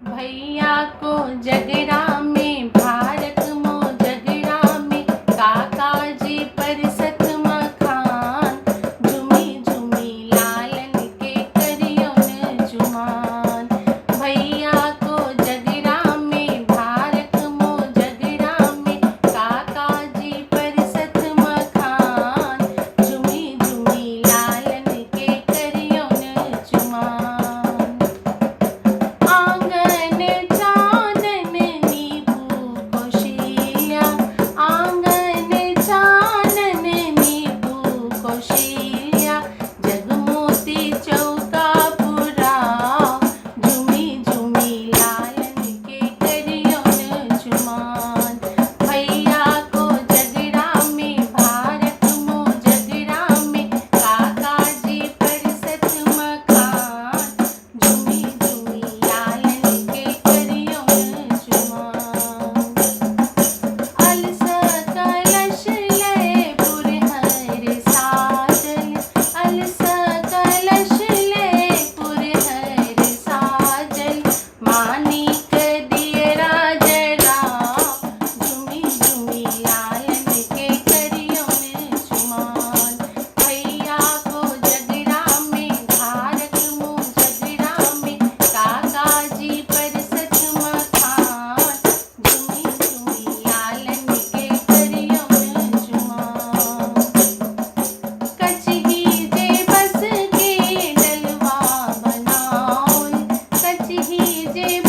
भैया को जगरा में भारत मो जगरा में काका जी परसत मखान झूमी झूमी लालन के करियो न जुमान। भैया को जगरा में भारत मो जगरा में काका जी परसत मखान झूमी झूमी लालन के करियो न जुमान। आंगन चानन नीबू कौशल्या आंगन चानन नीबू कौशल्या जगमोती चौका पुराव झूमी झूमी लालन के करियो न जुमान। भैया को जगरा में भारत मो जगरा में काका जी परसत मखान झूमी झूमी लालन के करियो न जुमान। अलस कलश लय पुरहर साजल अलस कलश लय पुरहर साजल मानिक दियरा जरा झूमी झूमी लालन के करियो न जुमान। भैया को जगरा में भारत मो जगरा में काका जी परसत मखान झूमी झूमी लालन के करियो न जुमान। कचही जे बस के डलवा बनाओ कचही जे